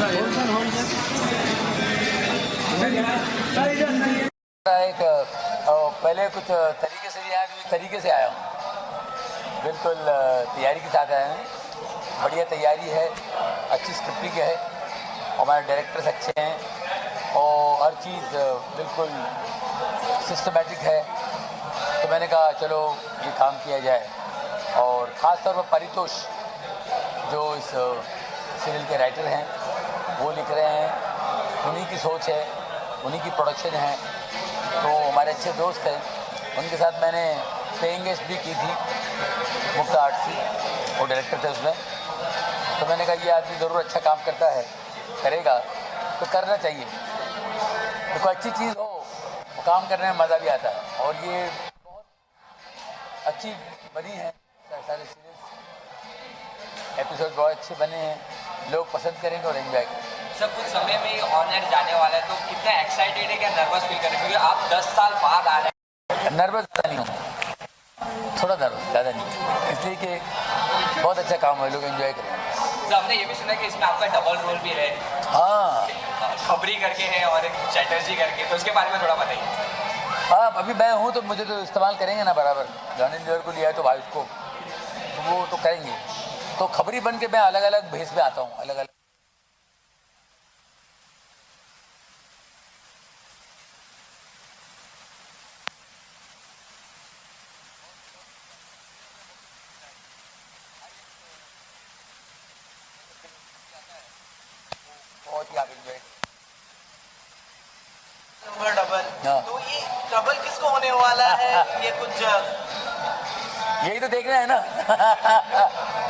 एक पहले कुछ तरीके से आया, तरीके से आया हूँ, बिल्कुल तैयारी के साथ आया हूँ। बढ़िया तैयारी है, अच्छी स्क्रिप्टिंग है, हमारे डायरेक्टर्स अच्छे हैं और हर चीज़ बिल्कुल सिस्टमेटिक है। तो मैंने कहा चलो ये काम किया जाए। और ख़ास तौर पर परितोष जो इस सीरियल के राइटर हैं वो लिख रहे हैं, उन्हीं की सोच है, उन्हीं की प्रोडक्शन है। तो हमारे अच्छे दोस्त हैं, उनके साथ मैंने पेइंग गेस्ट भी की थी, मुक्ता आर्ट्सी, वो डायरेक्टर थे उसमें। तो मैंने कहा ये आदमी ज़रूर अच्छा काम करता है, करेगा तो करना चाहिए। तो कोई अच्छी चीज़ हो वो काम करने में मज़ा भी आता है। और ये बहुत अच्छी बनी है, सारे सीरीज एपिसोड बहुत अच्छे बने हैं, लोग पसंद करेंगे और एंजॉय करेंगे। सब कुछ समय में ही ऑन एयर जाने वाला है, तो कितना एक्साइटेड है, क्या नर्वस फील कर रहे हैं? क्योंकि आप 10 साल बाद आ रहे हैं। नर्वस ज़्यादा नहीं हूँ, थोड़ा नर्वस, ज़्यादा नहीं, इसलिए कि बहुत अच्छा काम है, लोग एंजॉय करेंगे। तो हमने ये भी सुना कि इसमें आपका डबल रोल भी है। हाँ, खबरी करके है और एक चैटर्जी करके, तो उसके बारे में थोड़ा बताइए। हाँ, अभी मैं हूँ तो मुझे तो इस्तेमाल करेंगे ना बराबर। जॉनी लीवर को लिया है तो भाई उसको तो वो तो करेंगे। तो खबरी बन के मैं अलग अलग भेस में आता हूँ, अलग अलग। बहुत ही आप एंजॉय। डबल, हाँ। तो ये डबल किसको होने वाला है? ये कुछ यही तो देखना है ना।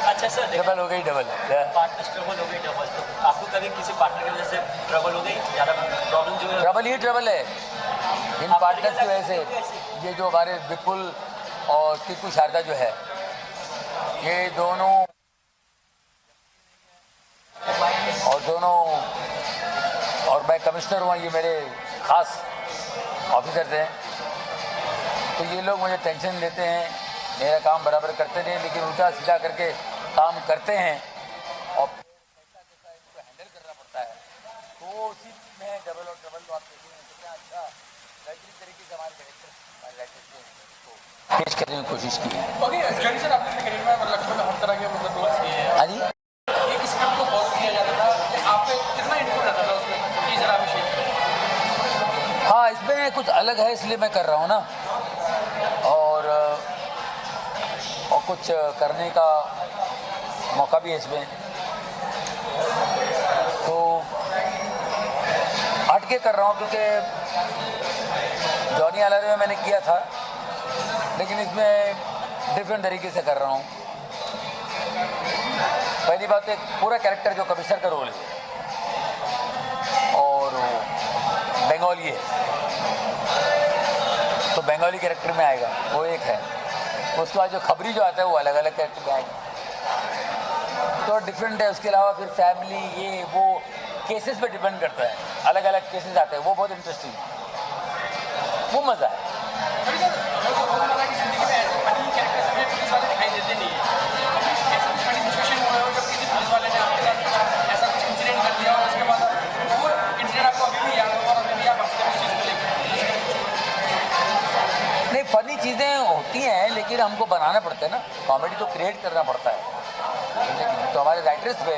अच्छा सर, डबल हो गई, डबल पार्टनर स्ट्रगल हो गई डबल, तो आपको कभी किसी पार्टनर की वजह से ट्रबल हो गई? ज़्यादा प्रॉब्लम जो है ट्रबल ही ट्रबल है इन पार्टनर्स की वजह से। ये जो हमारे विपुल और टीपू शारदा जो है, ये दोनों और मैं कमिश्नर हुआ, ये मेरे खास ऑफिसर्स हैं। तो ये लोग मुझे टेंशन देते हैं, मेरा काम बराबर करते नहीं, लेकिन उल्टा सीधा करके काम करते हैं और कैसा इनको हैंडल करना पड़ता है। तो उसी में डबल और ट्रबल आप देखेंगे कितना अच्छा बेहतरीन तरीके से हमारे डायरेक्टर पेश करने की कोशिश की है। जॉनी सर, आपने अपने करियर में लगभग हर तरह के रोल्स किए हैं। हाँ जी, एक स्क्रिप्ट को फॉलो किया जाता था, कि आप पे कितना इनपुट रहता था उसमें, ये जरा आप शेयर करें। हाँ, इसमें कुछ अलग है इसलिए मैं कर रहा हूँ ना, और कुछ करने का मौका भी है इसमें। तो हट के कर रहा हूँ, क्योंकि जॉनी आलर में मैंने किया था, लेकिन इसमें डिफरेंट तरीके से कर रहा हूँ। पहली बात, एक पूरा कैरेक्टर जो कमिश्नर का रोल है और बंगाली है, तो बंगाली कैरेक्टर में आएगा, वो एक है। उसके बाद जो खबरी जो आता है वो अलग अलग कैरेक्टर में आएगा, तो डिफरेंट है। उसके अलावा फिर फैमिली, ये वो केसेस पे डिपेंड करता है, अलग अलग केसेस आते हैं, वो बहुत इंटरेस्टिंग है, वो मज़ा है। रोजमर्रा की जिंदगी में ऐसे फनी कैरेक्टर्स में पुलिस वाले दिखाई देते नहीं है। कभी ऐसा कुछ फनी सिचुएशन हुआ हो जब किसी पुलिस वाले ने आपके साथ ऐसा कुछ इंसिडेंट कर दिया और उसके बाद वो इंसिडेंट आपको अभी भी याद हो और अभी भी आप हंसते उस चीज़ को लेकर? नहीं, फनी चीज़ें होती हैं, लेकिन हमको बनाना पड़ता है ना, कॉमेडी तो क्रिएट करना पड़ता है, लेकिन तो हमारे राइटर्स पे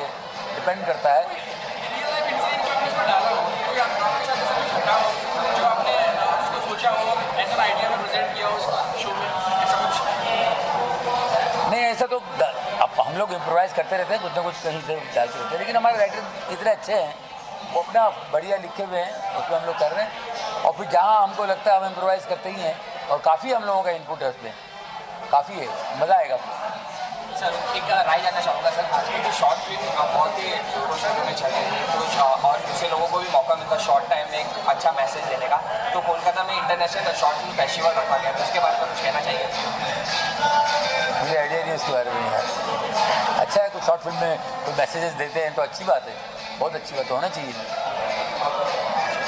डिपेंड करता है। रियल लाइफ इंसिडेंट जो आपने इसमें डाला हो, कोई आपके साथ ऐसा कुछ घटा हो जो आपने उसको सोचा हो और ऐसा आइडिया में प्रेजेंट किया हो उस शो में, ऐसा कुछ? नहीं, ऐसा तो अब हम लोग इम्प्रोवाइज़ करते रहते हैं, कुछ ना कुछ कहीं से डालते रहते हैं, लेकिन हमारे राइटर इतने अच्छे हैं, वो अपना बढ़िया लिखे हुए हैं, उसमें हम लोग कर रहे हैं। और फिर जहाँ हमको लगता है हम इम्प्रोवाइज़ करते ही हैं, और काफ़ी हम लोगों का इनपुट है उसमें, काफ़ी है, मज़ा आएगा। सर, एक राय जानना चाहूँगा सर, आजकल की शॉर्ट फिल्म बहुत ही जोरों शोरों में चल रही है, तो और दूसरे लोगों को भी मौका मिलता है शॉर्ट टाइम में एक अच्छा मैसेज देने का। तो कोलकाता में इंटरनेशनल शॉर्ट फिल्म फेस्टिवल रखा गया, तो उसके बारे में कुछ कहना चाहिए? मुझे आइडिया नहीं उसके बारे में यार। अच्छा है, कुछ शॉर्ट फिल्म में कोई मैसेजेस देते हैं तो अच्छी बात है, बहुत अच्छी बात होना चाहिए।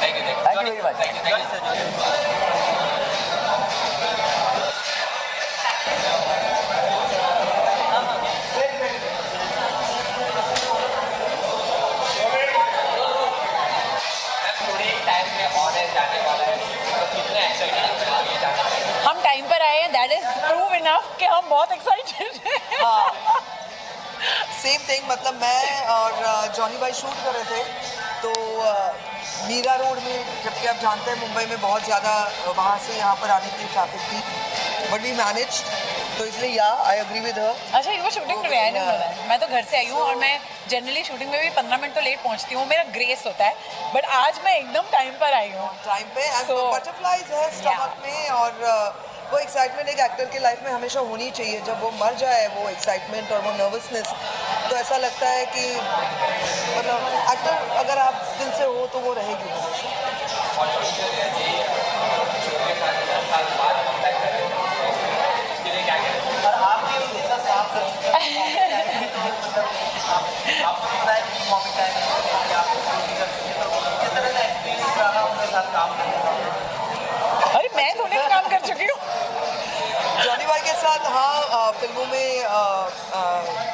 Thank you very much. Thank you sir. हैं दैट इज प्रूव इनफ कि हम बहुत एक्साइटेड हैं। हाँ सेम थिंग, मतलब मैं और जॉनी भाई शूट कर रहे थे तो मीरा रोड में, जबकि आप जानते हैं मुंबई में बहुत ज़्यादा वहाँ से यहाँ पर आने की ट्रैफिक थी, बट वी मैनेज, तो इसलिए या आई एग्री विद हर। अच्छा ये वो shooting today I didn't know that. मैं तो घर से आई हूँ और मैं जनरली शूटिंग में भी 15 मिनट तो लेट पहुँचती हूँ, मेरा ग्रेस होता है, बट आज मैं एकदम टाइम पर आई हूँ। टाइम पे एंड So, बटरफ्लाइज है स्टमक में, और वो एक्साइटमेंट एक एक्टर की लाइफ में हमेशा होनी चाहिए। जब वो मर जाए वो एक्साइटमेंट और वो नर्वसनेस, तो ऐसा लगता है कि मतलब एक्टर अगर आप दिल से हो तो वो रहेगी हमेशा। और आपने जैसा साफ आपको पता है कि कॉमिक टाइम कि आप किस तरह का एक्सपीरियंस रहा उनके साथ काम करने का? अरे मैं थोड़े काम कर चुकी हूँ। जॉनी भाई के साथ हाँ फिल्मों में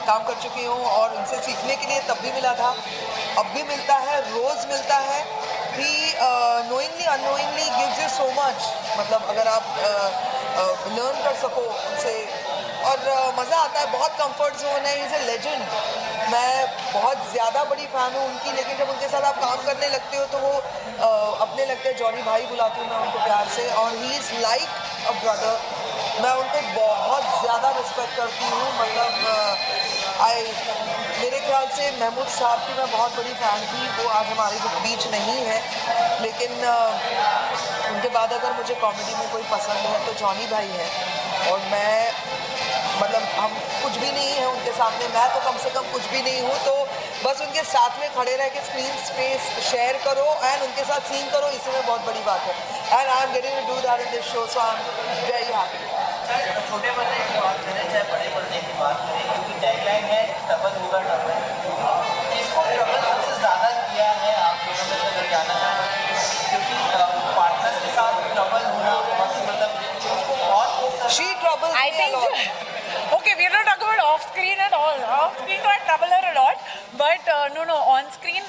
काम कर चुकी हूँ और उनसे सीखने के लिए तब भी मिला था, अब भी मिलता है, रोज़ मिलता है। He knowingly unknowingly gives you so much, मतलब अगर आप लर्न कर सको उनसे और मज़ा आता है। बहुत कंफर्ट जोन है, इज़ ए लेजेंड। मैं बहुत ज़्यादा बड़ी फ़ैन हूँ उनकी, लेकिन जब उनके साथ आप काम करने लगते हो तो वो अपने लगते हैं। जॉनी भाई बुलाती हूँ मैं उनको प्यार से, और he is like a brother. मैं उनको बहुत ज़्यादा रिस्पेक्ट करती हूँ, मतलब मेरे ख्याल से महमूद साहब की मैं बहुत बड़ी फ़ैन थी, वो आज हमारे बीच नहीं है, लेकिन उनके बाद अगर मुझे कॉमेडी में कोई पसंद है तो जॉनी भाई है। और मैं मतलब हम कुछ भी नहीं है उनके सामने, मैं तो कम से कम कुछ भी नहीं हूँ, तो बस उनके साथ में खड़े रह के स्क्रीन स्पेस शेयर करो एंड उनके साथ सीन करो, इसी में बहुत बड़ी बात है। And I am getting to do that in this show, so I am very happy. छोटे पर्दे की बात करें चाहे बड़े पर्दे की बात करें, क्योंकि टैगलाइन है ट्रबल होगा ट्रबल, किसको ट्रबल सबसे ज़्यादा किया है आप लोगों में से अगर जानना चाहें? क्योंकि पार्टनर्स के साथ ट्रबल होना मतलब और she trouble I think okay, we're not talking about off screen at all. Off screen तो I trouble her a lot, but no, on screen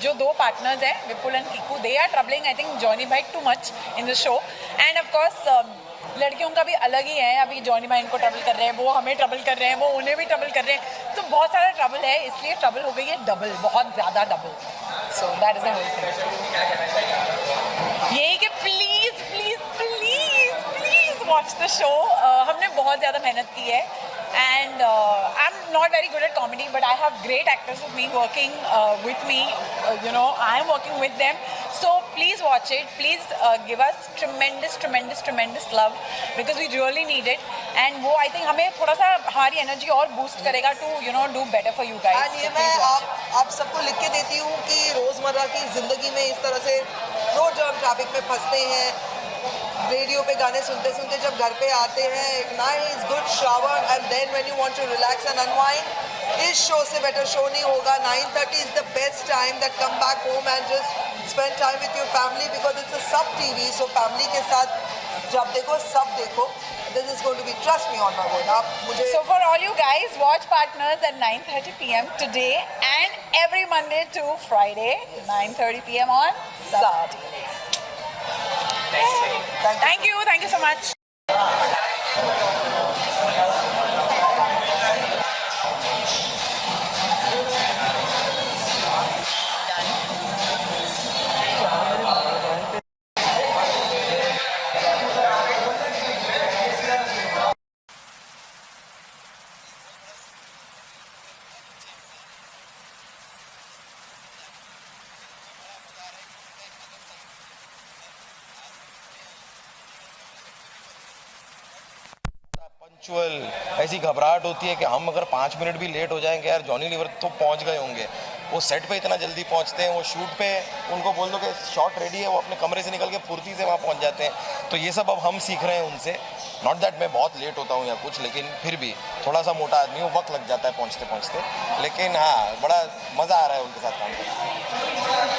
जो दो partners हैं विपुल and Kiku, they are troubling I think Johnny भाई too much in the show, and of course लड़कियों का भी अलग ही है। अभी जॉनी भाई इनको ट्रबल कर रहे हैं, वो हमें ट्रबल कर रहे हैं, वो उन्हें भी ट्रबल कर रहे हैं, तो बहुत सारा ट्रबल है, इसलिए ट्रबल हो गई है डबल, बहुत ज़्यादा double. So that is the whole thing. यही कि please please please please watch the show. हमने बहुत ज़्यादा मेहनत की है and I'm not very good at comedy, but I have great actors with me working with me, I'm working with them, so please watch it, please give us tremendous love because we really need it, and वो I think हमें थोड़ा सा हमारी energy और boost करेगा to do better for you guys। And ये मैं आप सबको लिख के देती हूँ कि रोज़मर्रा की ज़िंदगी में इस तरह से रोज हम ट्रैफिक में फंसते हैं, रेडियो पे गाने सुनते सुनते जब घर पे आते हैं, एक nice good shower and then when you want to relax and unwind, इस शो से बेटर शो नहीं होगा। 9:30 is the best time that come back home and just spend time with your family because it's a SAB TV, so family के साथ जब देखो सब देखो, this is going to be, trust me on my word. आप मुझे So for all you guys, watch Partners at 9:30 p.m. today and every Monday to Friday 9:30 p.m. on Sub TV। Thank you so much। Punctual ऐसी घबराहट होती है कि हम अगर 5 minute भी लेट हो जाएंगे, यार जॉनी लीवर तो पहुंच गए होंगे, वो सेट पे इतना जल्दी पहुंचते हैं, वो शूट पे उनको बोल दो कि शॉट रेडी है, वो अपने कमरे से निकल के फुर्ती से वहाँ पहुंच जाते हैं। तो ये सब अब हम सीख रहे हैं उनसे। नॉट दैट मैं बहुत लेट होता हूँ या कुछ, लेकिन फिर भी थोड़ा सा मोटा आदमी हूँ, वक्त लग जाता है पहुँचते पहुँचते, लेकिन हाँ बड़ा मज़ा आ रहा है उनके साथ काम करके।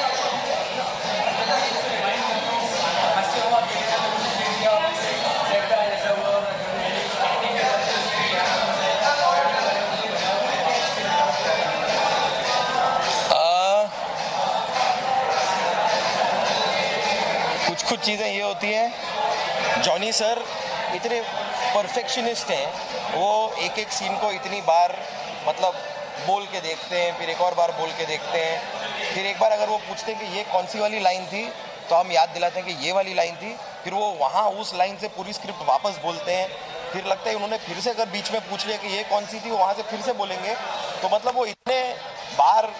कुछ चीज़ें ये होती हैं, जॉनी सर इतने परफेक्शनिस्ट हैं वो एक एक सीन को इतनी बार मतलब बोल के देखते हैं, फिर एक और बार बोल के देखते हैं, फिर एक बार अगर वो पूछते हैं कि ये कौन सी वाली लाइन थी तो हम याद दिलाते हैं कि ये वाली लाइन थी, फिर वो वहाँ उस लाइन से पूरी स्क्रिप्ट वापस बोलते हैं, फिर लगता है उन्होंने फिर से अगर बीच में पूछ लिया कि ये कौन सी थी, वहाँ से फिर से बोलेंगे। तो मतलब वो इतने बार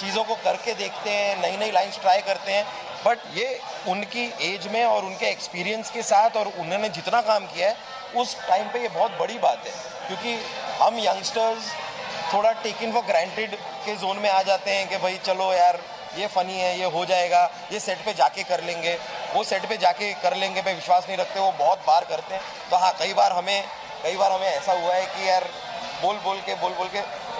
चीज़ों को करके देखते हैं, नई नई लाइन्स ट्राई करते हैं, बट ये उनकी एज में और उनके एक्सपीरियंस के साथ और उन्होंने जितना काम किया है उस टाइम पे ये बहुत बड़ी बात है, क्योंकि हम यंगस्टर्स थोड़ा टेकन फॉर ग्रांटेड के जोन में आ जाते हैं कि भाई चलो यार ये फ़नी है, ये हो जाएगा, ये सेट पे जाके कर लेंगे, वो सेट पे जाके कर लेंगे पे विश्वास नहीं रखते, वो बहुत बार करते हैं। तो हाँ, कई बार हमें ऐसा हुआ है कि यार बोल के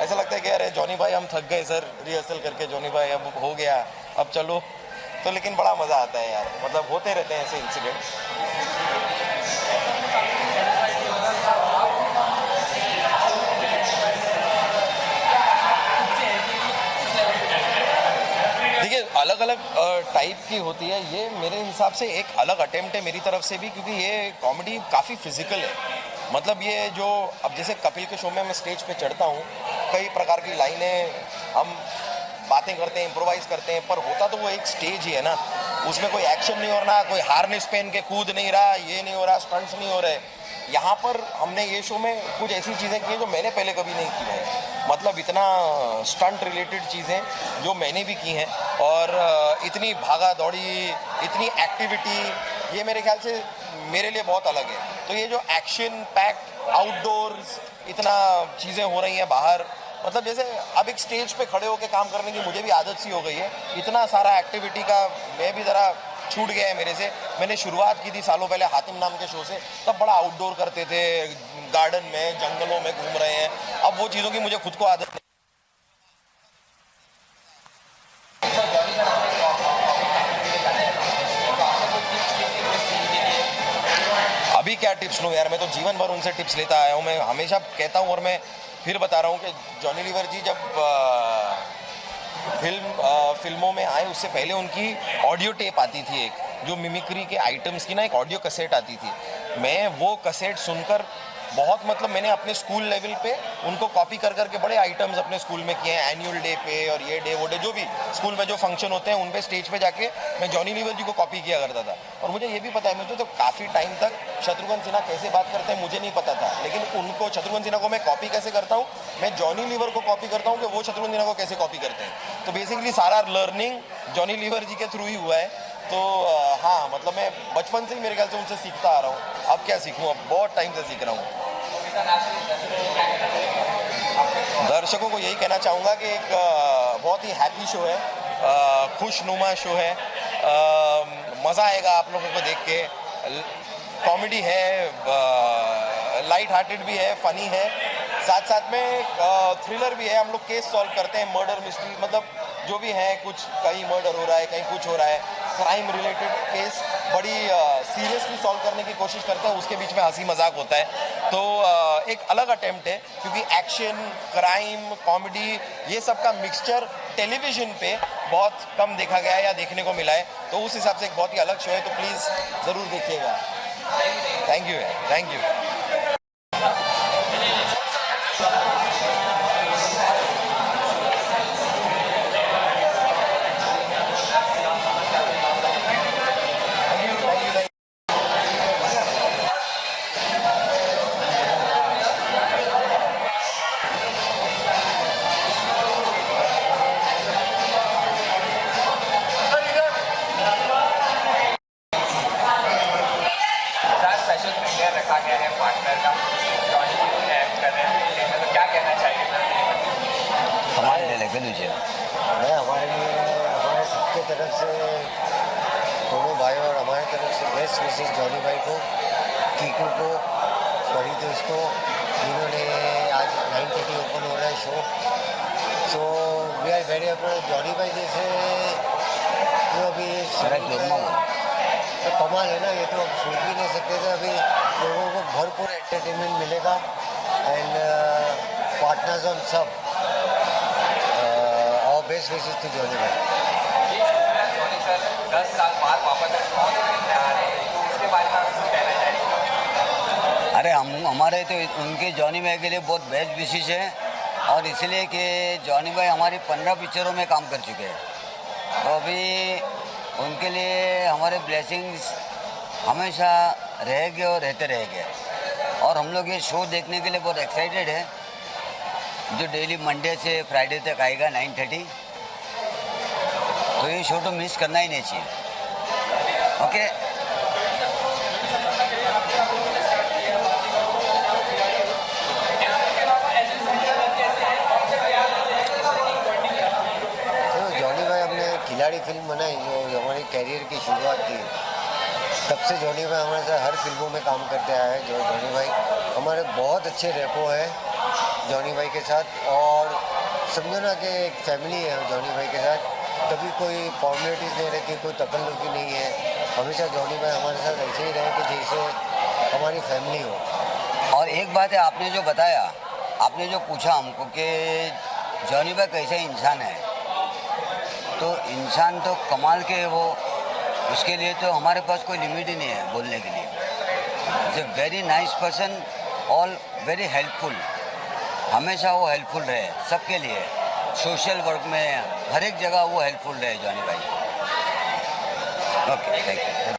ऐसा लगता है कि अरे जॉनी भाई हम थक गए सर रिहर्सल करके, जॉनी भाई अब हो गया, अब चलो। तो लेकिन बड़ा मज़ा आता है यार, मतलब होते रहते हैं ऐसे इंसिडेंट। देखिए अलग अलग टाइप की होती है, ये मेरे हिसाब से एक अलग अटेम्प्ट है मेरी तरफ से भी, क्योंकि ये कॉमेडी काफ़ी फिजिकल है। मतलब ये जो अब जैसे कपिल के शो में मैं स्टेज पे चढ़ता हूँ, कई प्रकार की लाइनें हम बातें करते हैं, इम्प्रोवाइज़ करते हैं, पर होता तो वो एक स्टेज ही है ना, उसमें कोई एक्शन नहीं हो रहा, कोई हार्नेस पहन के कूद नहीं रहा, ये नहीं हो रहा, स्टंट्स नहीं हो रहे। यहाँ पर हमने ये शो में कुछ ऐसी चीज़ें की हैं जो मैंने पहले कभी नहीं की है, मतलब इतना स्टंट रिलेटेड चीज़ें जो मैंने भी की हैं, और इतनी भागा दौड़ी, इतनी एक्टिविटी, ये मेरे ख्याल से मेरे लिए बहुत अलग है। तो ये जो एक्शन पैक्ड आउटडोर्स इतना चीज़ें हो रही हैं बाहर, मतलब जैसे अब एक स्टेज पे खड़े होकर काम करने की मुझे भी आदत सी हो गई है, इतना सारा एक्टिविटी का मैं भी ज़रा छूट गया है मेरे से। मैंने शुरुआत की थी सालों पहले हातिम नाम के शो से, तब बड़ा आउटडोर करते थे, गार्डन में जंगलों में घूम रहे हैं, अब वो चीज़ों की मुझे खुद को आदत नहीं। अभी क्या टिप्स लूँ यार, मैं तो जीवन भर उनसे टिप्स लेता आया हूँ। मैं हमेशा कहता हूँ और मैं फिर बता रहा हूँ कि जॉनी लीवर जी जब फिल्मों में आए उससे पहले उनकी ऑडियो टेप आती थी, एक जो मिमिक्री के आइटम्स की ना एक ऑडियो कैसेट आती थी। मैं वो कैसेट सुनकर बहुत मतलब मैंने अपने स्कूल लेवल पे उनको कॉपी कर करके बड़े आइटम्स अपने स्कूल में किए हैं, एनुअल डे पे और ये डे वो डे, जो भी स्कूल में जो फंक्शन होते हैं उन पे स्टेज पे जाके मैं जॉनी लीवर जी को कॉपी किया करता था। और मुझे ये भी पता है, मुझे तो काफ़ी टाइम तक शत्रुघ्न सिन्हा कैसे बात करते हैं मुझे नहीं पता था, लेकिन उनको शत्रुघ्न सिन्हा को मैं कॉपी कैसे करता हूँ, मैं जॉनी लीवर को कॉपी करता हूँ कि वो शत्रुघ्न सिन्हा को कैसे कॉपी करते हैं। तो बेसिकली सारा लर्निंग जॉनी लीवर जी के थ्रू ही हुआ है। तो हाँ, मतलब मैं बचपन से ही मेरे ख्याल से उनसे सीखता आ रहा हूँ, अब क्या सीखूँ, अब बहुत टाइम से सीख रहा हूँ। दर्शकों को यही कहना चाहूँगा कि एक बहुत ही हैप्पी शो है, खुशनुमा शो है, मज़ा आएगा आप लोगों को देख के। कॉमेडी है, लाइट हार्टेड भी है, फनी है, साथ साथ में थ्रिलर भी है। हम लोग केस सॉल्व करते हैं, मर्डर मिस्ट्री, मतलब जो भी है, कुछ कहीं मर्डर हो रहा है, कहीं कुछ हो रहा है, क्राइम रिलेटेड केस बड़ी सीरियसली सॉल्व करने की कोशिश करते हैं, उसके बीच में हंसी मजाक होता है। तो एक अलग अटेम्प्ट है, क्योंकि एक्शन, क्राइम, कॉमेडी ये सब का मिक्सचर टेलीविज़न पे बहुत कम देखा गया है या देखने को मिला है, तो उस हिसाब से एक बहुत ही अलग शो है, तो प्लीज़ ज़रूर देखिएगा। Thank you, thank you. रखा गया है पार्टनर का, जॉनी जी एक्ट कर रहे हैं, तो क्या कहना चाहिए हमारे लिए लगे दीजिए? मैं हमारे लिए, हमारे सबके तरफ से, दोनों भाई और हमारे तरफ से बेस्ट विशेष जॉनी भाई को, कीकू को, परितोष को, जिन्होंने आज 9:30 ओपन हो रहा है show. So we are very happy. Johnny भाई जैसे जो अभी तो कमाल है ना, ये तो हम सोच भी नहीं सकते थे। अभी लोगों को भरपूर एंटरटेनमेंट मिलेगा एंड पार्टनर्स ऑन सब और बेस्ट विशेष टू जॉनी भाई। जॉनी सर 10 साल बाद वापस आ रहे हैं, तो उसके बारे में आप कुछ कहना चाहिए? अरे हमारे तो उनके जॉनी भाई के लिए बहुत बेस्ट विशेष है, और इसलिए कि जॉनी भाई हमारी 15 पिक्चरों में काम कर चुके हैं, तो अभी उनके लिए हमारे ब्लेसिंग्स हमेशा रहेंगे और रहते रहेंगे। और हम लोग ये शो देखने के लिए बहुत एक्साइटेड है, जो डेली मंडे से फ्राइडे तक आएगा 9:30। तो ये शो तो मिस करना ही नहीं चाहिए। ओके, जॉनी भाई हमने खिलाड़ी फिल्म बनाई जो हमारी कैरियर की शुरुआत थी, तब से जॉनी भाई हमारे साथ हर फिल्मों में काम करते आए हैं। जो जॉनी भाई हमारे बहुत अच्छे रेपो है जॉनी भाई के साथ, और समझो ना कि एक फैमिली है जॉनी भाई के साथ। कभी कोई फॉर्मेलिटीज़ नहीं रहती, कोई तकल्लुफ़ी नहीं है। हमेशा जॉनी भाई हमारे साथ ऐसे ही रहे कि जैसे हमारी फैमिली हो। और एक बात है, आपने जो बताया, आपने जो पूछा हमको कि जॉनी भाई कैसे इंसान है, तो इंसान तो कमाल के वो, उसके लिए तो हमारे पास कोई लिमिट ही नहीं है बोलने के लिए। It's a very nice person, all very helpful, हमेशा वो हेल्पफुल रहे सबके लिए, सोशल वर्क में हर एक जगह वो हेल्पफुल रहे जॉनी भाई। Okay, thank you.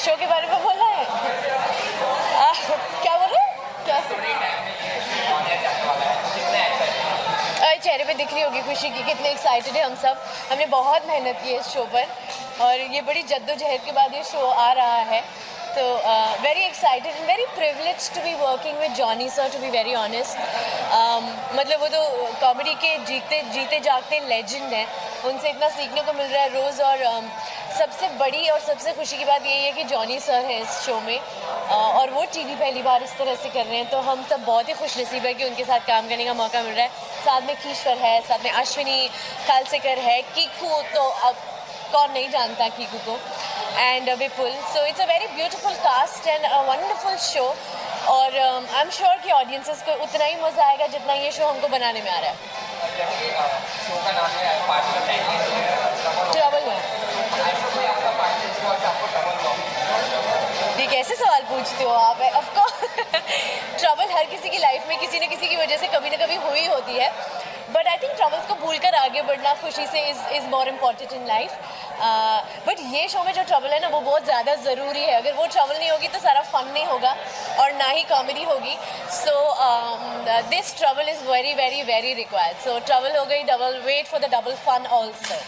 शो के बारे में बोलना है? क्या बोल रहे हैं? क्या चेहरे पे दिख रही होगी खुशी की, कितने एक्साइटेड है हम सब। हमने बहुत मेहनत की है इस शो पर, और ये बड़ी जद्दोजहद के बाद ये शो आ रहा है। तो very excited and very privilege to be working with Johnny sir, to be very honest. मतलब वो तो कॉमेडी के जीते जागते लेजेंड हैं, उनसे इतना सीखने को मिल रहा है रोज़। और सबसे बड़ी और सबसे खुशी की बात यही है कि जॉनी सर है इस शो में, और वो टीवी पहली बार इस तरह से कर रहे हैं, तो हम सब बहुत ही खुश नसीब है कि उनके साथ काम करने का मौका मिल रहा है। साथ में कीश्वर है, साथ में अश्विनी खालसेकर है, कीकू तो अब कौन नहीं जानता कीकू को, and Vipul. So it's a very beautiful cast and a wonderful show, और आई एम श्योर कि ऑडियंसेस को उतना ही मज़ा आएगा जितना ये शो हमको बनाने में आ रहा है। शो का नाम है ट्रबल में। ये कैसे सवाल पूछते हो आप? ऑफकोर्स ट्रबल हर किसी की लाइफ में किसी न किसी की वजह से कभी ना कभी हुई होती है, बट आई थिंक ट्रबल्स को भूलकर आगे बढ़ना खुशी से is more important in life. But ये शो में जो ट्रबल है ना, वो बहुत ज़्यादा ज़रूरी है। अगर वो ट्रबल नहीं होगी तो सारा फन नहीं होगा और ना ही कॉमेडी होगी। So this trouble is very very very required. So trouble हो गई double, wait for the double fun also.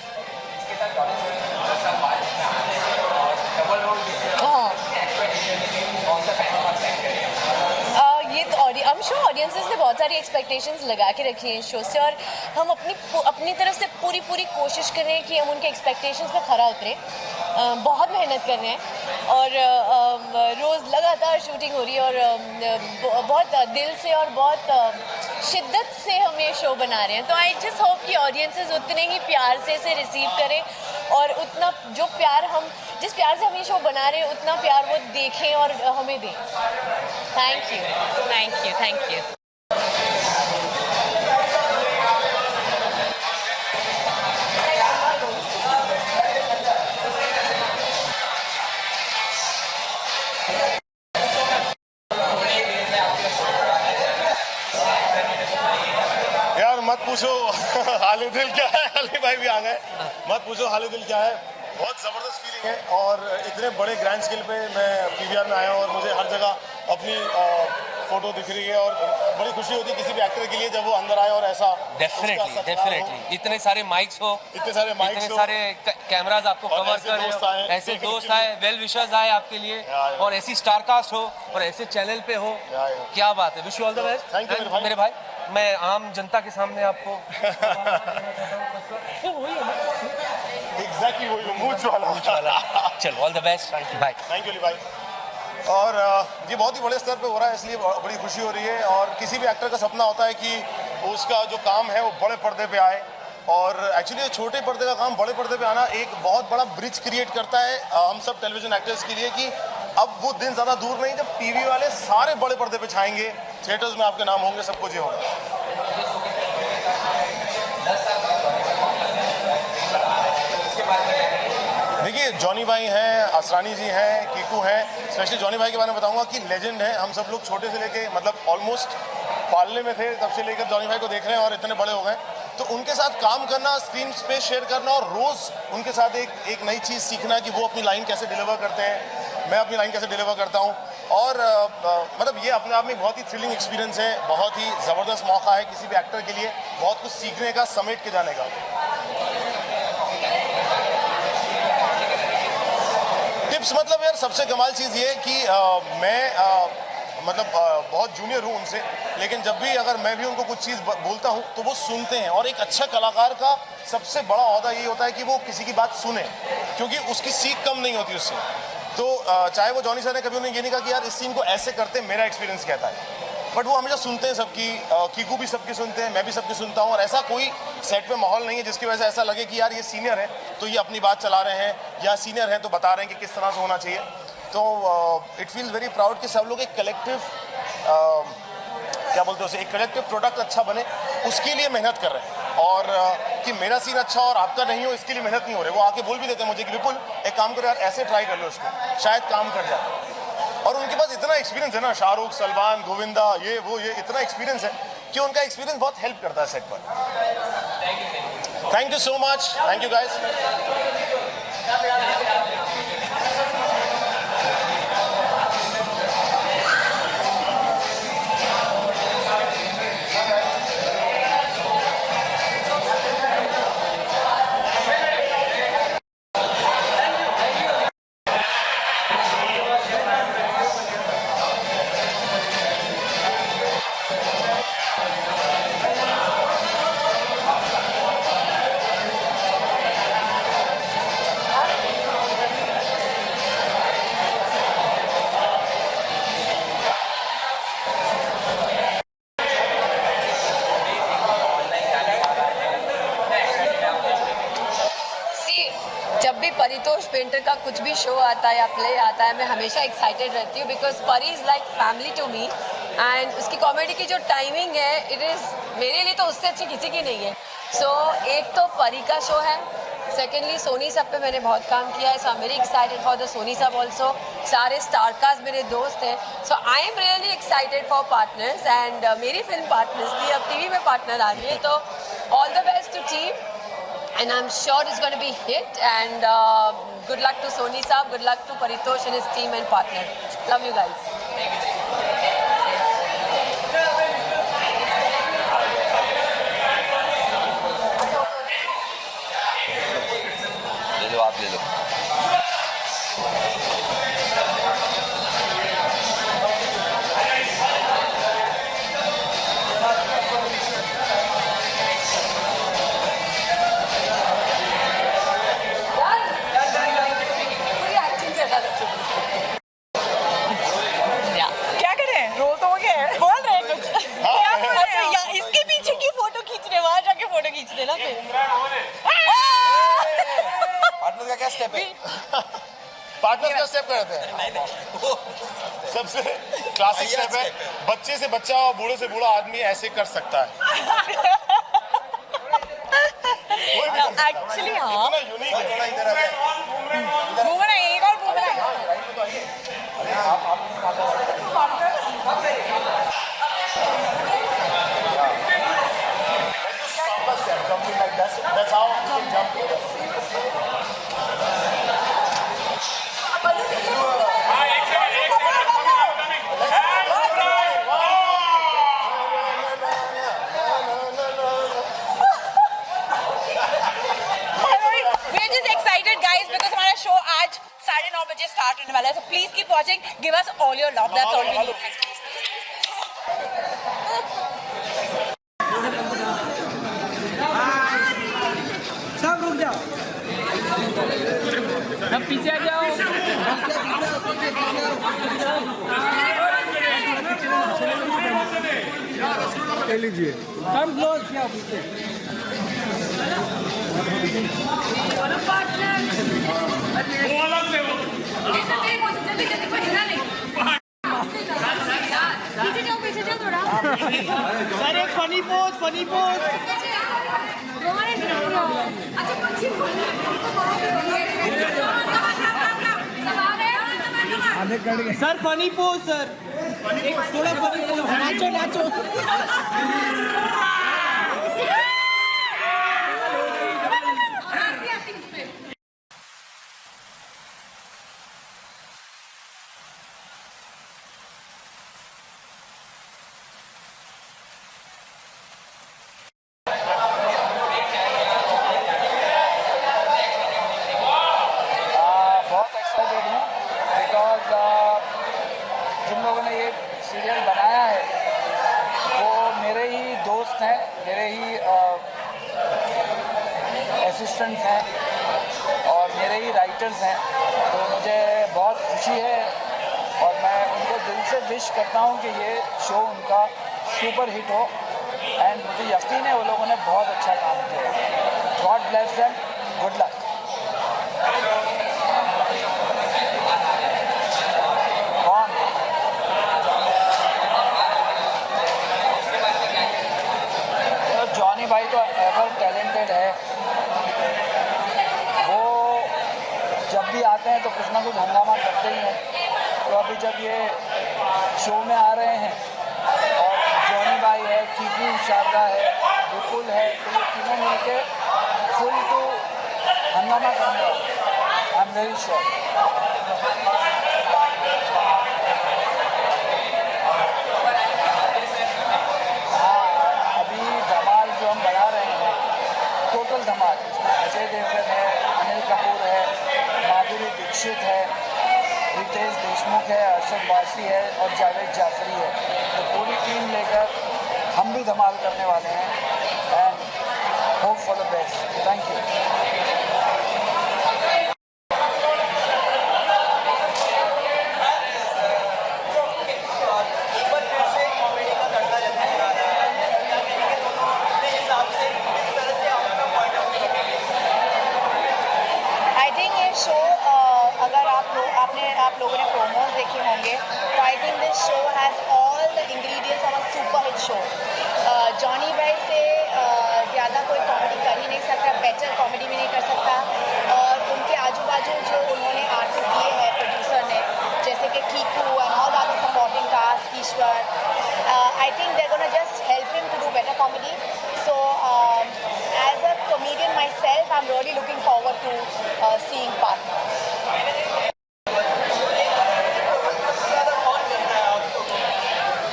ये तो आई एम श्योर ऑडियंसेस ने बहुत सारी एक्सपेक्टेशंस लगा के रखी हैं इस शो से, और हम अपनी तरफ से पूरी कोशिश कर रहे हैं कि हम उनके एक्सपेक्टेशंस पे खरा उतरें। बहुत मेहनत कर रहे हैं, और रोज़ लगातार शूटिंग हो रही है, और बहुत दिल से और बहुत शिद्दत से हम ये शो बना रहे हैं। तो आई जस्ट होप कि ऑडियंसेस उतने ही प्यार से इसे रिसीव करें, और उतना जो प्यार जिस प्यार से हम ये शो बना रहे हैं उतना प्यार वो देखें और हमें दें। Thank you, thank you, thank you. यार मत पूछो हाल दिल क्या है, अली भाई भी आ गए। मत पूछो हाल दिल क्या है, बहुत ज़बरदस्त फीलिंग है। और इतने बड़े ग्रैंड स्केल पे मैं पीवीआर में आया हूँ, और मुझे हर जगह अपनी फोटो दिख रही है, और बड़ी खुशी होती है किसी भी एक्टर के लिए जब वो अंदर आए और ऐसा डेफिनेटली इतने सारे माइक्स हो, इतने सारे कैमराज आपको कवर कर रहे हो, ऐसे दोस्त आए, वेल विशर्स आए आपके लिए, और ऐसी स्टार कास्ट हो और ऐसे चैनल पे हो, क्या बात है। Wish you all the best. Thank you मेरे भाई, मैं आम जनता के सामने आपको एग्जैक्टली वही मूछ वाला। चलो all the best, bye. Thank you Ali भाई। और ये बहुत ही बड़े स्तर पे हो रहा है, इसलिए बड़ी खुशी हो रही है। और किसी भी एक्टर का सपना होता है कि उसका जो काम है वो बड़े पर्दे पे आए। और एक्चुअली छोटे पर्दे का काम बड़े पर्दे पे आना एक बहुत बड़ा ब्रिज क्रिएट करता है हम सब टेलीविजन एक्टर्स के लिए कि अब वो दिन ज़्यादा दूर नहीं जब टीवी वाले सारे बड़े पर्दे पे छाएंगे, थिएटर्स में आपके नाम होंगे, सब कुछ ये होगा। देखिए जॉनी भाई हैं, असरानी जी हैं, कीकू हैं। स्पेशली जॉनी भाई के बारे में बताऊंगा कि लेजेंड है। हम सब लोग छोटे से लेके मतलब ऑलमोस्ट पालने में थे तब से लेकर जॉनी भाई को देख रहे हैं और इतने बड़े हो गए। तो उनके साथ काम करना, स्क्रीन स्पेस शेयर करना और रोज़ उनके साथ एक नई चीज़ सीखना कि वो अपनी लाइन कैसे डिलीवर करते हैं, मैं अपनी लाइन कैसे डिलीवर करता हूँ। और मतलब ये अपने आप में बहुत ही थ्रिलिंग एक्सपीरियंस है, बहुत ही ज़बरदस्त मौका है किसी भी एक्टर के लिए, बहुत कुछ सीखने का, समेट के जाने का। टिप्स मतलब यार सबसे कमाल चीज़ ये कि मैं मतलब बहुत जूनियर हूँ उनसे, लेकिन जब भी अगर मैं भी उनको कुछ चीज़ बोलता हूँ तो वो सुनते हैं। और एक अच्छा कलाकार का सबसे बड़ा औहदा ये होता है कि वो किसी की बात सुने, क्योंकि उसकी सीख कम नहीं होती उससे। तो चाहे वो जॉनी सर ने कभी उन्हें ये नहीं कहा कि यार इस सीन को ऐसे करते, मेरा एक्सपीरियंस कहता है, बट वो हमेशा सुनते हैं सबकी। कीकू भी सबकी सुनते हैं, मैं भी सबकी सुनता हूँ। और ऐसा कोई सेट पे माहौल नहीं है जिसकी वजह से ऐसा लगे कि यार ये सीनियर है तो ये अपनी बात चला रहे हैं, या सीनियर हैं तो बता रहे हैं कि किस तरह से होना चाहिए। तो इट फील्स वेरी प्राउड कि सब लोग एक कलेक्टिव क्या बोलते हैं उसे, एक कलेक्टिव प्रोडक्ट अच्छा बने उसके लिए मेहनत कर रहे हैं। और कि मेरा सीन अच्छा और आपका नहीं हो इसके लिए मेहनत नहीं हो रही। वो आके बोल भी देते हैं मुझे कि विपुल एक काम करो यार, ऐसे ट्राई कर लो इसको, शायद काम कर जाए। और उनके पास इतना एक्सपीरियंस है ना, शाहरुख, सलमान, गोविंदा, ये इतना एक्सपीरियंस है कि उनका एक्सपीरियंस बहुत हेल्प करता है सेट पर। Thank you so much, thank you guys. जब भी परितोष पेंटर का कुछ भी शो आता है या प्ले आता है, मैं हमेशा एक्साइटेड रहती हूँ because Pari is like family to me. And उसकी कॉमेडी की जो टाइमिंग है, इट इज़ मेरे लिए तो उससे अच्छी किसी की नहीं है। सो एक तो परी का शो है, सेकेंडली सोनी सब पे मैंने बहुत काम किया है, so I am very excited for the Sony SAB also. सारे स्टारकास्ट मेरे दोस्त हैं, so I am really excited for Partners. And मेरी फिल्म पार्टनर्स थी, अब टीवी में पार्टनर आ रही है, तो all the best to team and I'm sure it's going to be hit. And good luck to Sony Saab, good luck to Paritosh and his team and partner. Love you guys. ले लो, आप ले लो। क्या करें, role तो हो गया है, बोल रहे हैं कुछ, क्या बोल रहे हैं? या इसके पीछे की फोटो खींच रहे, वहां जाके फोटो खींच देना फिर। पार्टनर का क्या स्टेप है? पार्टनर का स्टेप करते हैं, सबसे क्लासिक स्टेप है, बच्चे से बच्चा और बूढ़े से बूढ़ा आदमी ऐसे कर सकता है। एक्चुअली हाँ, यूनिक है, इधर आ जाए। घूमना एक और घूमना Something like that. That's how you can jump. We're just excited guys because हमारा शो आज 9:30 बजे स्टार्ट होने वाला है, so please keep watching, give us all your love, that's all we need. सब रुक जाओ, सब पीछे आ जाओ। ले लीजिए। कम क्लोज या सर एक funny pose sir funny pose sir एक थोड़ा फनी पोज नाचो जिन लोगों ने ये सीरियल बनाया है वो मेरे ही दोस्त हैं, मेरे ही असिस्टेंट्स हैं और मेरे ही राइटर्स हैं। तो मुझे बहुत खुशी है और मैं उनको दिल से विश करता हूँ कि ये शो उनका सुपर हिट हो एंड मुझे यकीन है वो लोगों ने बहुत अच्छा काम किया है। God bless them, good luck. Johnny भाई तो एवर टैलेंटेड है, वो जब भी आते हैं तो कुछ ना कुछ हंगामा करते ही हैं। तो अभी जब ये शो में आ रहे हैं और जॉनी भाई है, कीकू शारदा है, विपुल है, तो ये तीनों मिलके फुल टू हंगामा करेंगे। I am very sure. Total धमाल, इसमें अजय देवगन है, अनिल कपूर है, माधुरी दीक्षित है, रितेश देशमुख है, अरशद वारसी है और जावेद जाफरी है। तो पूरी टीम लेकर हम भी धमाल करने वाले हैं and hope for the best. Thank you. Show अगर आप लोगों ने प्रोमोज देखे होंगे तो I think this show has all the ingredients of a super hit show. Johnny भाई से ज़्यादा कोई कॉमेडी कर ही नहीं सकता, बेटर कॉमेडी भी नहीं कर सकता। और उनके आजू बाजू जो उन्होंने आर्टिस्ट दिए हैं प्रोड्यूसर ने, जैसे कि Kiku and all other supporting cast, Ishwar, I think they gonna just help him to do better comedy. So as a comedian myself, I'm really looking forward to seeing partners.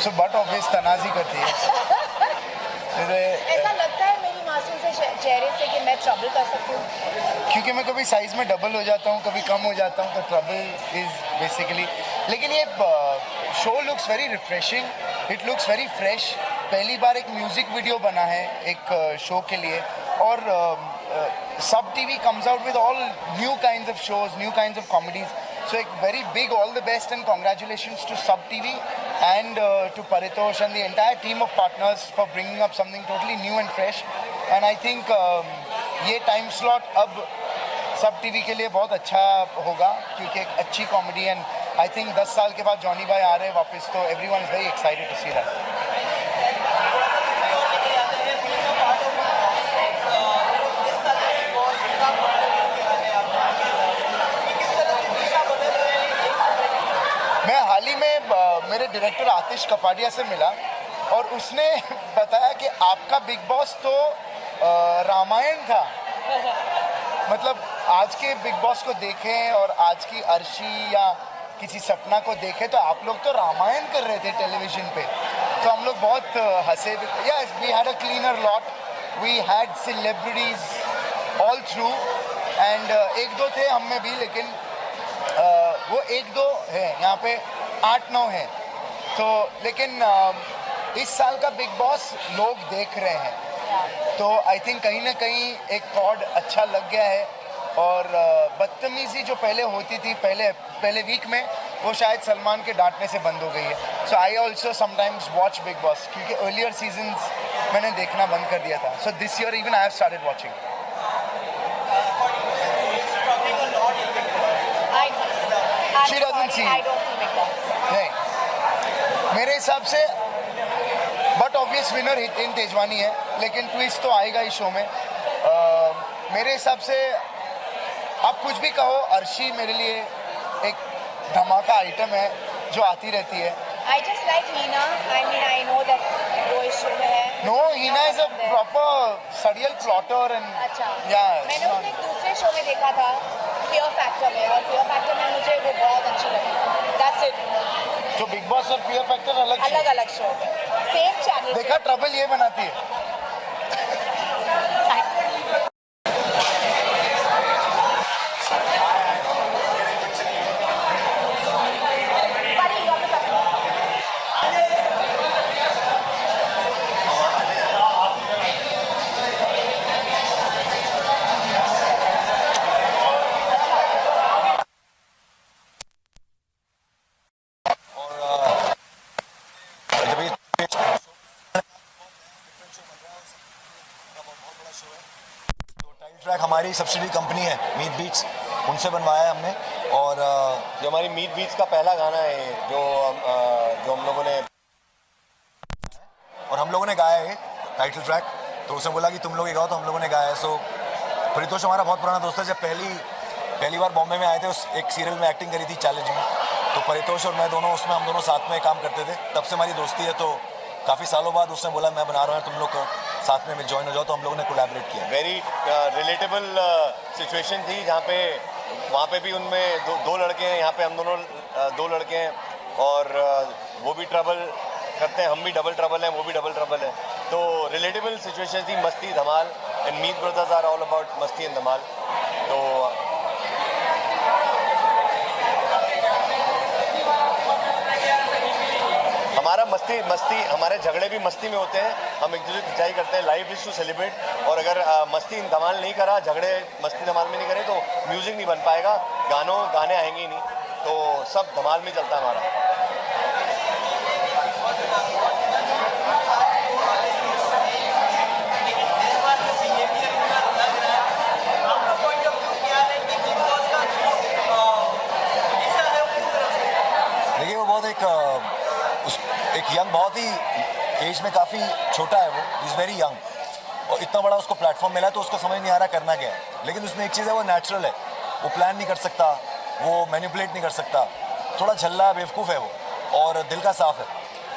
So but obvious तनाज़ी करती है। ऐसा लगता है मेरी मासूम से चेहरे से कि मैं ट्रबल कर सकती हूँ, क्योंकि मैं कभी साइज में डबल हो जाता हूँ, कभी कम हो जाता हूँ, तो ट्रबल इज बेसिकली। लेकिन ये show looks very refreshing, it looks very fresh. पहली बार एक म्यूजिक वीडियो बना है एक शो के लिए और SAB TV comes out with all new kinds of shows, new kinds of comedies. So एक very big all the best and congratulations to SAB TV and to Paritosh and the entire team of partners for bringing up something totally new and fresh. And I think ये time slot अब सब TV के लिए बहुत अच्छा होगा क्योंकि एक अच्छी कॉमेडी एंड आई थिंक 10 साल के बाद जॉनी भाई आ रहे हैं वापस, तो everyone is very excited to see that. मैं हाल ही में मेरे डायरेक्टर आतिश कपाडिया से मिला और उसने बताया कि आपका बिग बॉस तो रामायण था। मतलब आज के बिग बॉस को देखें और आज की अर्शी या किसी सपना को देखें तो आप लोग तो रामायण कर रहे थे टेलीविज़न पे। तो हम लोग बहुत हंसे। Yes, we had a cleaner lot, we had celebrities all through and एक दो थे हम में भी, लेकिन वो एक दो है यहाँ पे 8-9 हैं। तो लेकिन इस साल का बिग बॉस लोग देख रहे हैं, तो आई थिंक कहीं ना कहीं एक कॉर्ड अच्छा लग गया है। और बदतमीज़ी जो पहले होती थी पहले वीक में, वो शायद सलमान के डांटने से बंद हो गई है. So I also sometimes watch Bigg Boss, क्योंकि अर्लियर सीजन्स मैंने देखना बंद कर दिया था. So this year even I have started watching. She doesn't see. I don't see Big Boss. नहीं, मेरे हिसाब से but obvious winner Hiten Tejwani है, लेकिन ट्विस्ट तो आएगा इस शो में. मेरे हिसाब से आप कुछ भी कहो, अर्शी मेरे लिए एक धमाका आइटम है जो आती रहती है. I just like Hina. I mean, I know that वो इस शो में है. No, Hina is a proper serial plotter and अच्छा. yeah. मैंने उसको एक दूसरे शो में देखा था, Fear Factor में, और Fear Factor में मुझे वो बहुत अच्छी लगी. That's it. जो बिग बॉस और फियर फैक्टर अलग अलग शो है. Same channel. देखा, ट्रबल ये बनाती है. ट्रैक हमारी सब्सिडी कंपनी है मीट बीट्स, उनसे बनवाया है हमने. और जो हमारी मीट बीट्स का पहला गाना है जो हम लोगों ने गाया है टाइटल ट्रैक. तो उसने बोला कि तुम लोग ही गाओ, तो हम लोगों ने गाया है. सो परितोष हमारा बहुत पुराना दोस्त है. जब पहली बार बॉम्बे में आए थे, उस एक सीरियल में एक्टिंग करी थी चैलेंज में, तो परितोष और मैं दोनों उसमें हम दोनों साथ में काम करते थे. तब से हमारी दोस्ती है. तो काफ़ी सालों बाद उसने बोला मैं बना रहा हूँ, तुम लोग को साथ में ज्वाइन हो जाओ, तो हम लोगों ने कोलैबोरेट किया. वेरी रिलेटेबल सिचुएशन थी जहाँ पे वहाँ पे भी उनमें दो लड़के हैं, यहाँ पे हम दोनों दो लड़के हैं, और वो भी ट्रबल करते हैं, हम भी डबल ट्रबल हैं, वो भी डबल ट्रबल है. तो रिलेटेबल सिचुएशन थी, मस्ती धमाल. And Meet brothers are all about मस्ती एंड धमाल. तो हमारा मस्ती हमारे झगड़े भी मस्ती में होते हैं. हम एक दूसरे की खिंचाई करते हैं. Life is to celebrate. और अगर मस्ती धमाल नहीं करा, झगड़े मस्ती धमाल में नहीं करे, तो म्यूजिक नहीं बन पाएगा, गाने आएंगे ही नहीं. तो सब धमाल में चलता है हमारा. देखिए वो बहुत एक यंग, बहुत ही एज में काफ़ी छोटा है. वो इज़ वेरी यंग, और इतना बड़ा उसको प्लेटफॉर्म मिला है, तो उसको समझ नहीं आ रहा करना क्या है. लेकिन उसमें एक चीज़ है, वो नेचुरल है. वो प्लान नहीं कर सकता, वो मैनिपुलेट नहीं कर सकता. थोड़ा झल्ला बेवकूफ़ है वो, और दिल का साफ है.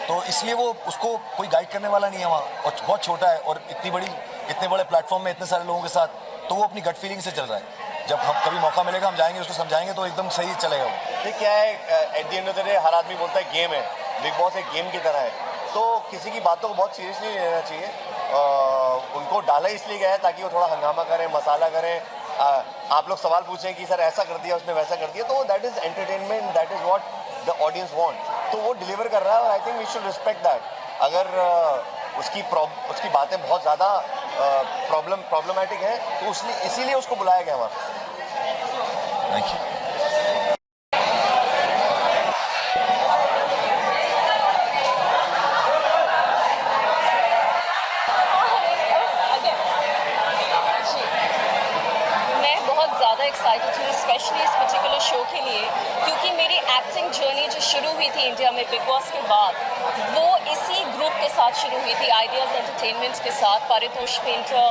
तो इसलिए वो उसको कोई गाइड करने वाला नहीं है वहाँ, और बहुत छोटा है. और इतने बड़े प्लेटफॉर्म में इतने सारे लोगों के साथ, तो वो अपनी गट फीलिंग से चल रहा है. जब हम कभी मौका मिलेगा, हम जाएंगे, उसको समझाएंगे, तो एकदम सही चलेगा वो. देखिए क्या है, at the end of the day हर आदमी बोलता है गेम है. बिग बॉस एक गेम की तरह है, तो किसी की बातों को बहुत सीरियसली नहीं लेना चाहिए. उनको डाला इसलिए गया है ताकि वो थोड़ा हंगामा करें, मसाला करें. आप लोग सवाल पूछें कि सर ऐसा कर दिया, उसने वैसा कर दिया, तो that is entertainment, that is what the audience want. तो वो डिलीवर कर रहा है, और I think we should respect that. अगर उसकी बातें बहुत ज़्यादा प्रॉब्लमैटिक हैं, तो इसीलिए उसको बुलाया गया वहाँ. Thank you. एक्साइटेड हूँ स्पेशली इस पर्टिकुलर शो के लिए, क्योंकि मेरी एक्टिंग जर्नी जो शुरू हुई थी इंडिया में बिग बॉस के बाद, वो इसी ग्रुप के साथ शुरू हुई थी, आइडियाज़ एंटरटेनमेंट के साथ. परितोष पेंटर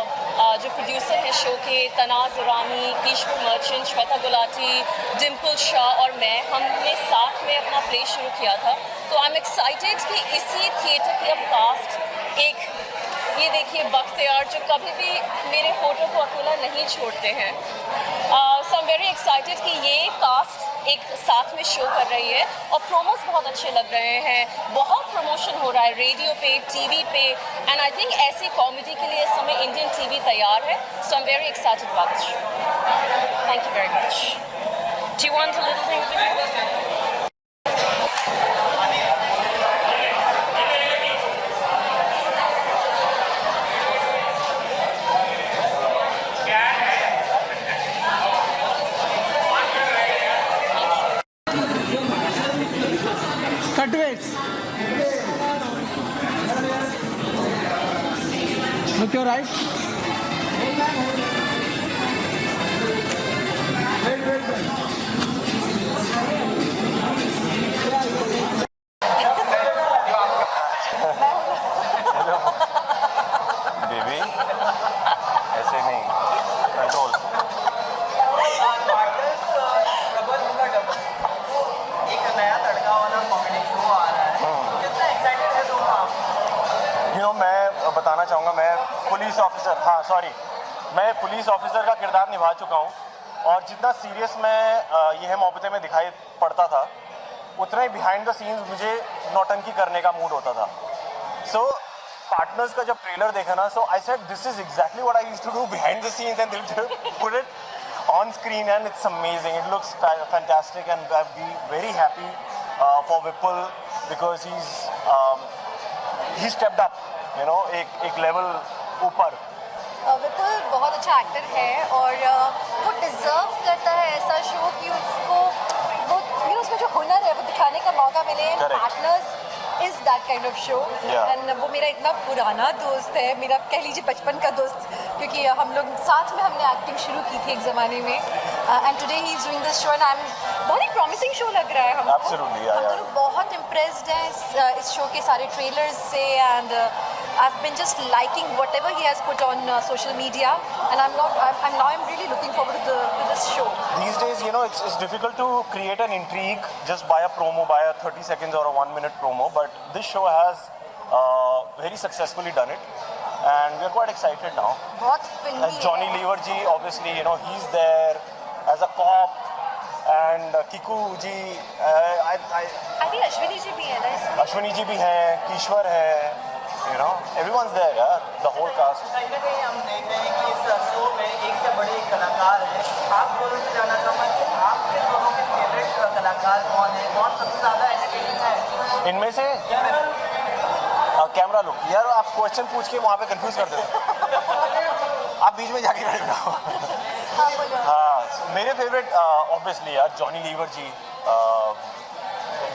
जो प्रोड्यूसर हैं शो के, तनाज ईरानी, कीशपुर मर्चेंट, श्वेता गुलाटी, डिम्पल शाह और मैं, हमने साथ में अपना प्ले शुरू किया था. तो आई एम एक्साइटेड कि इसी थिएटर की अब कास्ट एक, ये देखिए बख्तियार जो कभी भी मेरे होटल को अकेला नहीं छोड़ते हैं. So I am very excited कि ये कास्ट एक साथ में शो कर रही है, और प्रोमोस बहुत अच्छे लग रहे हैं, बहुत प्रमोशन हो रहा है रेडियो पे, टीवी पे. एंड आई थिंक ऐसी कॉमेडी के लिए इस समय इंडियन टीवी तैयार है. So I am very excited about this show. Thank you very much. Do you want a little thing? Cut weights. Look your right. Baby ऐसे नहीं, कंट्रोल। एक नया तड़का वाला कॉमेडी शो आ रहा है, कितना एक्साइटेड है तुम आप? मैं बताना चाहूँगा, मैं पुलिस ऑफिसर, मैं पुलिस ऑफिसर का किरदार निभा चुका हूँ और जितना सीरियस मैं यह मोहब्बतें में दिखाई पड़ता था, उतना ही बिहाइंड द सीन्स मुझे नौटंकी करने का मूड होता था। सो पार्टनर्स का जब ट्रेलर देखा ना, so I said this is exactly what I used to do behind the scenes and they put it on screen and it's amazing. It looks fantastic and I'll be very happy for Vipul because he stepped up, एक level ऊपर। विपुल बहुत अच्छा actor है और वो deserve करता है ऐसा शो कि उसको वो उसमें जो हुनर है वो दिखाने का मौका मिले। Partners is that kind of show and वो मेरा इतना पुराना दोस्त है, मेरा कह लीजिए बचपन का दोस्त, क्योंकि हम लोग साथ में हमने एक्टिंग शुरू की थी एक ज़माने में and today he is doing this show and I M बहुत ही प्रॉमिसिंग शो लग रहा है हमको। हम दोनों बहुत इम्प्रेस्ड हैं इस शो के सारे ट्रेलर्स से and I've been just liking whatever he has put on social media, and I'm really looking forward to this show. These days, it's difficult to create an intrigue just by a promo, by a 30 seconds or a 1 minute promo, but this show has very successfully done it, and we're quite excited now. बहुत filmy and Johnny Lever ji, obviously, he's there as a cop, and Kiku ji, I think Ashwini ji भी है ना इसमें? Ashwini ji भी है, Kishwar है, everyone's there, the whole cast. कहीं ना कहीं हम देख रहे हैं कि इस शो में एक से बड़े कलाकार हैं। आप दोनों से जानना चाहूँगा कि आपके दोनों के फेवरेट कलाकार कौन है, कौन सबसे ज़्यादा एंटरटेनिंग है इनमें से? कैमरा लुक यार, आप क्वेश्चन पूछ के वहाँ पे कंफ्यूज कर देते आप बीच में जाके खड़े हो। हाँ, मेरे फेवरेट ऑब्वियसली यार जॉनी लीवर जी,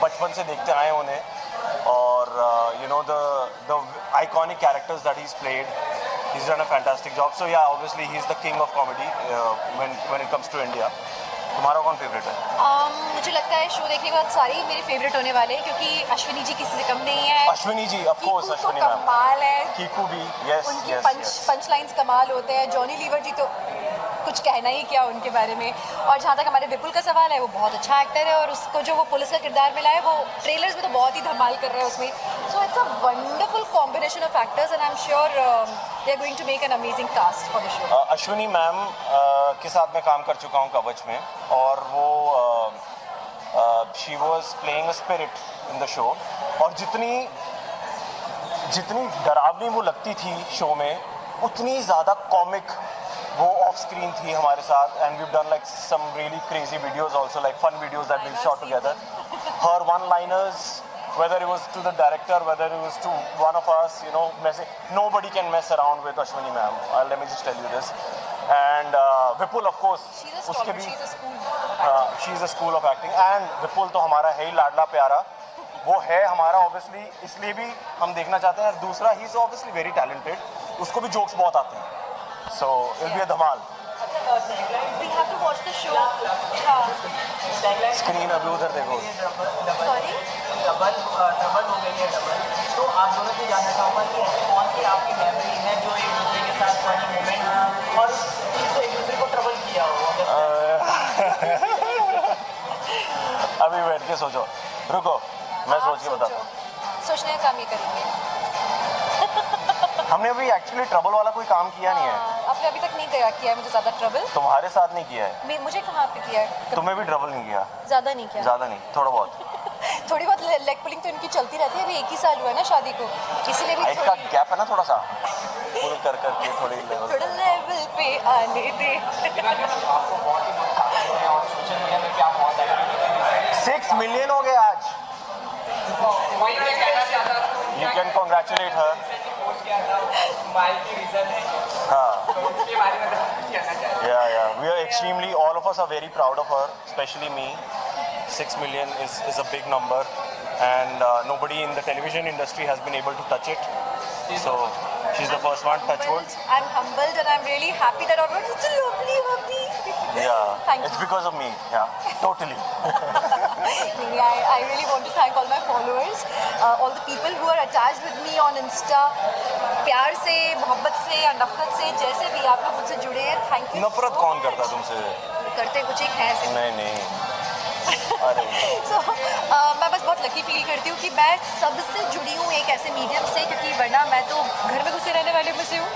बचपन से देखते आए उन्हें और the iconic characters that he's played, he's done a fantastic job. So yeah, obviously he's the king of comedy when it comes to India. तुम्हारा कौन फेवरेट है? मुझे लगता है शो देखने के बाद सारे ही मेरे फेवरेट होने वाले हैं क्योंकि अश्विनी जी किसी से कम नहीं है। Ashwini ji of course, Ashwini ma'am कमाल है, कीकू भी यस उनकी पंच लाइंस कमाल होते हैं। जॉनी लीवर जी तो कुछ कहना ही क्या उनके बारे में। और जहाँ तक हमारे विपुल का सवाल है, वो बहुत अच्छा एक्टर है और उसको जो वो पुलिस का किरदार मिला है वो ट्रेलर्स में तो बहुत ही धमाल कर रहा है उसमें। So it's a wonderful combination of actors and I am sure they are going to make an amazing cast for the show. Ashwini ma'am के साथ मैं काम कर चुका हूँ कवच में और वो she was playing a spirit in the show और जितनी डरावनी वो लगती थी शो में उतनी ज़्यादा कॉमिक वो ऑफ स्क्रीन थी हमारे साथ and we done like some really crazy videos also like fun videos that we shot together her one liners whether it was to the director whether it was to one of us nobody can mess around with Ashwini ma'am, let me just tell you this and Vipul of course uske bhi she is a school of acting and Vipul to hamara hai hi लाडला प्यारा वो है हमारा obviously इसलिए भी हम देखना चाहते हैं। दूसरा he is obviously very talented, उसको भी जोक्स बहुत आते हैं so it'll be a Dhamaal. We have to watch the show. Screen अभी उधर देखो। Sorry? डबल हो गई है डबल, तो आप दोनों से जानना चाहूँगा कि ऐसी कौन सी आपकी मेमोरी है जो एक दूसरे के साथ फनी मोमेंट और इस चीज़ से एक दूसरे को ट्रबल किया हो? अभी बैठ के सोचो, रुको मैं सोच के बताता हूँ। सोचने का काम ये करेंगे। हमने अभी एक्चुअली ट्रबल वाला कोई काम किया नहीं है। आपने अभी तक नहीं किया है मुझे ज़्यादा ट्रबल? तुम्हारे साथ नहीं किया है। मुझे कहाँ पे किया है? तुम्हें भी ट्रबल नहीं किया? ज़्यादा नहीं किया। ज़्यादा नहीं, थोड़ा बहुत। थोड़ी बहुत लेग पुलिंग तो इनकी चलती रहती है, अभी 1 ही साल हुआ है ना शादी को, इसलिए भी का गैप है ना थोड़ा सा, पुल कर करके थोड़ी लेवल पे आने दे। 6 मिलियन हो गए आज। You can congratulate her. Yeah. We are extremely, all of us are very proud of her, especially me. 6 million is a big number. and nobody in the television industry has been able to touch it. So she's the first one, touch wood. I'm humbled and I'm really happy that I'm such a lovely hubby. Yeah, Thank it's you. because of me. Yeah, totally. I really want to thank all my followers, all the people who are attached with me on Insta. प्यार से, मोहब्बत से या नफरत से, जैसे भी आप लोग मुझसे जुड़े हैं, थैंक यू। नफरत कौन करता तुमसे? करते कुछ एक है सिर्फ। नहीं। अरे So, मैं बस बहुत लकी फील करती हूँ कि मैं सबसे जुड़ी हूँ एक ऐसे मीडियम से, क्योंकि वरना मैं तो घर में घुसे रहने वाले में से हूँ,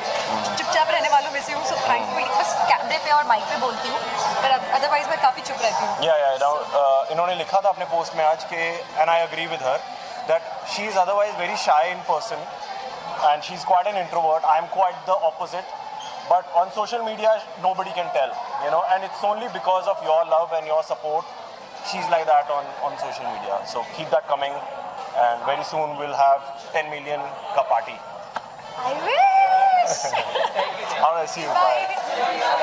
चुपचाप रहने वालों में से हूँ। सो थैंकफुली बस कैमरे पे और माइक पे बोलती हूँ, पर अदरवाइज मैं काफ़ी चुप रहती हूँ। इन्होंने लिखा था अपने पोस्ट में आज के, and I agree with her that she is otherwise very shy in person and she's quite an introvert. I'm quite the opposite, but on social media nobody can tell, you know, and it's only because of your love and your support she's like that on social media. So keep that coming, and very soon we'll have 10 million ka party. I wish. All right, see you. Bye.